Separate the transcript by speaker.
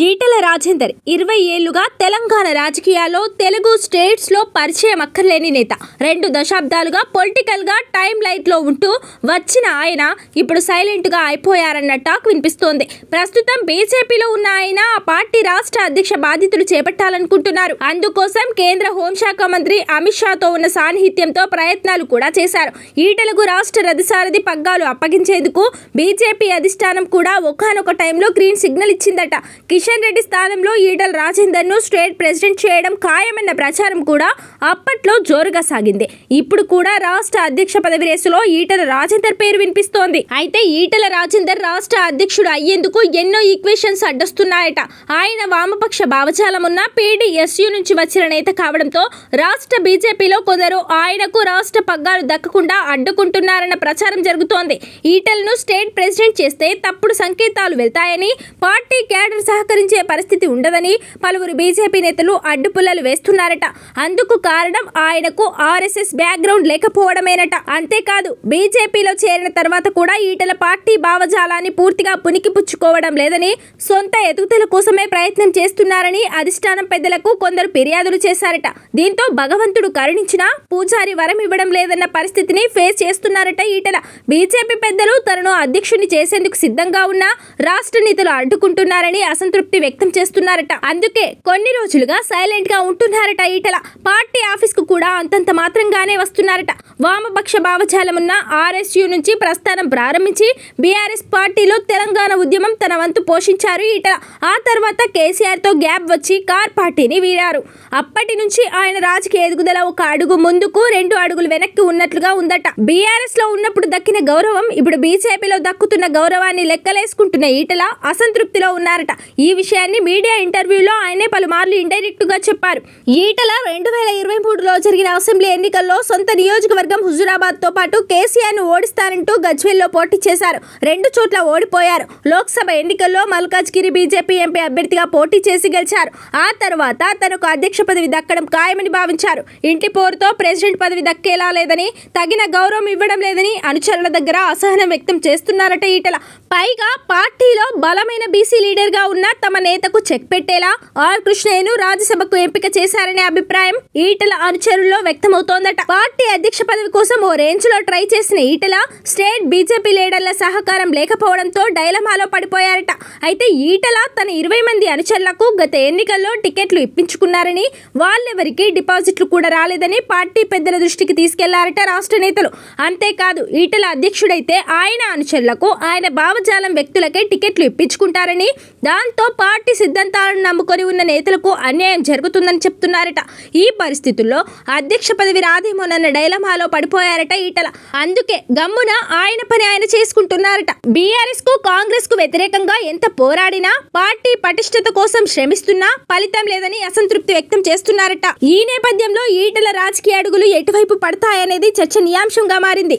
Speaker 1: ఈటెల రాజేందర్ 20 ఏళ్లుగా తెలంగాణ రాజకీయాల్లో తెలుగు స్టేట్స్ లో పరిచయం అక్కర్లేని నేత. 2 దశాబ్దాలుగా పొలిటికల్ గా టైమ్ లైట్ లో ఉంటూ వచ్చిన ఆయన ఇప్పుడు సైలెంట్ గా అయిపోయారన్న టాక్ వినిపిస్తోంది. ప్రస్తుతం బీజేపీలో ఉన్న ఆయన ఆ పార్టీ రాష్ట్ర అధ్యక్ష బాధ్యతలు చేపట్టాలనుకుంటున్నారు. అందుకోసం కేంద్ర హోంశాఖ మంత్రి అమిత్ షాతో ఉన్న సాన్నిహిత్యంతో ప్రయత్నాలు కూడా చేశారు. ఈటెలకు రాష్ట్ర రథసారథి పగ్గాలు అప్పగించేందుకు బీజేపీ అధిష్టానం కూడా ఒకానొక టైంలో గ్రీన్ సిగ్నల్ ఇచ్చిందట. కిషన్ రెడ్డి స్థానంలో ఈటెల రాజేందర్ ను స్టేట్ ప్రెసిడెంట్ చేయడం ఖాయమన్న ప్రచారం కూడా అప్పట్లో జోరుగా సాగింది. ఇప్పుడు కూడా రాష్ట్ర అధ్యక్ష పదవి రేసులో ఈటెల రాజేందర్ పేరు వినిపిస్తోంది. అయితే ఈటెల రాజేందర్ రాష్ట్ర అధ్యక్షుడు అయ్యేందుకు ఎన్నో ఈక్వేషన్స్ అడ్డొస్తున్నాయట. ఆయన వామపక్ష భావజాలం ఉన్న పీడీఎస్యూ నుంచి వచ్చిన నేత కావడంతో రాష్ట్ర బీజేపీలో కొందరు ఆయనకు రాష్ట్ర పగ్గాలు దక్కకుండా అడ్డుకుంటున్నారన్న ప్రచారం జరుగుతోంది. ఈటెలను స్టేట్ ప్రెసిడెంట్ చేస్తే తప్పుడు సంకేతాలు వెళ్తాయని, పార్టీ క్యాడర్ సహకరించే పరిస్థితి ఉండదని పలువురు బీజేపీ నేతలు అడ్డుపుల్లలు వేస్తున్నారట. అందుకు కారణం ఆయనకు ఆర్ఎస్ఎస్ బ్యాక్గ్రౌండ్ లేకపోవడమేనట. అంతేకాదు బీజేపీలో చేరిన తర్వాత కూడా ఈటెల పార్టీ భావజాలాన్ని పూర్తిగా పుణికిపుచ్చుకోవడం లేదని, సొంత ఎదుగుదల కోసమే ప్రయత్నం చేస్తున్నారని అధిష్టానం పెద్దలకు కొందరు ఫిర్యాదులు చేశారట. దీంతో భగవంతుడు కరుణించినా పూజారి వరం ఇవ్వడం లేదన్న పరిస్థితిని ఫేస్ చేస్తున్నారట ఈటెల. బీజేపీ పెద్దలు తనను అధ్యక్షుని చేసేందుకు సిద్ధంగా ఉన్న రాష్ట్ర నేతలు అడ్డుకుంటున్నారని అసంతృప్తి వ్యక్తం చేస్తున్నారట. అందుకే కొన్ని రోజులుగా సైలెంట్ గా ఉంటున్నారట ఈటెల. పార్టీ ఆఫీస్ కు కూడా అంతంత మాత్రంగానే వస్తున్నారట. వామపక్ష భావజాలం ఉన్న ఆర్ఎస్యూ నుంచి ప్రస్థానం ప్రారంభించి బీఆర్ఎస్ పార్టీలో తెలంగాణ ఉద్యమం తన వంతు పోషించారు ఈటెల. ఆ తర్వాత కేసీఆర్ తో గ్యాప్ వచ్చి కార్ పార్టీని వీడారు. అప్పటి నుంచి ఆయన రాజకీయ ఎదుగుదల ఒక అడుగు ముందుకు 2 అడుగులు వెనక్కి ఉన్నట్లుగా ఉందట. బీఆర్ఎస్ లో ఉన్నప్పుడు దక్కిన గౌరవం ఇప్పుడు బీజేపీలో దక్కుతున్న గౌరవాన్ని లెక్కలేసుకుంటున్న ఈటెల అసంతృప్తిలో ఉన్నారట. ఈ విషయాన్ని మీడియా ఇంటర్వ్యూలో ఆయనే పలుమార్లు ఇండైరెక్ట్ గా చెప్పారు. ఈటెల 2023లో జరిగిన అసెంబ్లీ ఎన్నికల్లో సొంత నియోజకవర్గం హుజురాబాద్ తో పాటు కేసీఆర్ ను ఓడిస్తానంటూ గజ్వేల్లో పోటీ చేశారు. 2 చోట్ల ఓడిపోయారు. లోక్సభ ఎన్నికల్లో మల్కాజ్గిరి బీజేపీ ఎంపీ అభ్యర్థిగా పోటీ చేసి గెలిచారు. ఆ తర్వాత తనకు అధ్యక్ష పదవి దక్కడం ఖాయమని భావించారు. ఇంటి పోరుతో ప్రెసిడెంట్ పదవి దక్కేలా లేదని, తగిన గౌరవం ఇవ్వడం లేదని అనుచరుల దగ్గర అసహనం వ్యక్తం చేస్తున్నారట ఈటెల. పైగా పార్టీలో బలమైన బీసీ లీడర్ గా ఉన్న తమ నేతకు చెక్ పెట్టేలా ఆర్ కృష్ణయ్యను రాజ్యసభకు ఎంపిక చేశారనే అభిప్రాయం ఈటెల అనుచరుల్లో వ్యక్తమవుతోందట. పార్టీ అధ్యక్ష పదవి కోసం ఓ రేంజ్ లో ట్రై చేసిన ఈటెల స్టేట్ బీజేపీ లీడర్ల సహకారం లేకపోవడంతో డైలమాలో పడిపోయారట. అయితే ఈటెల తన 20 మంది అనుచరులకు గత ఎన్నికల్లో టికెట్లు ఇప్పించుకున్నారని, వాళ్ళెవరికి డిపాజిట్లు కూడా రాలేదని పార్టీ పెద్దల దృష్టికి తీసుకెళ్లారట రాష్ట్ర నేతలు. అంతేకాదు ఈటెల అధ్యక్షుడైతే ఆయన అనుచరులకు ఆయన భావజాలం వ్యక్తులకే టికెట్లు ఇప్పించుకుంటారని, దాంతో పార్టీ సిద్ధాంతాలను నమ్ముకొని ఉన్న నేతలకు అన్యాయం జరుగుతుందని చెప్తున్నారట. ఈ పరిస్థితుల్లో అధ్యక్ష పదవి రాదేమోనన్న డైలమాలో పడిపోయారట ఈటెల. అందుకే గమ్మున ఆయన పని ఆయన చేసుకుంటున్నారట. బీఆర్ఎస్ కు కాంగ్రెస్ కు వ్యతిరేకంగా ఎంత పోరాడినా, పార్టీ పటిష్టత కోసం శ్రమిస్తున్నా ఫలితం లేదని అసంతృప్తి వ్యక్తం చేస్తున్నారట. ఈ నేపథ్యంలో ఈటెల రాజకీయ అడుగులు ఎటువైపు పడతాయనేది చర్చనీయాంశంగా మారింది.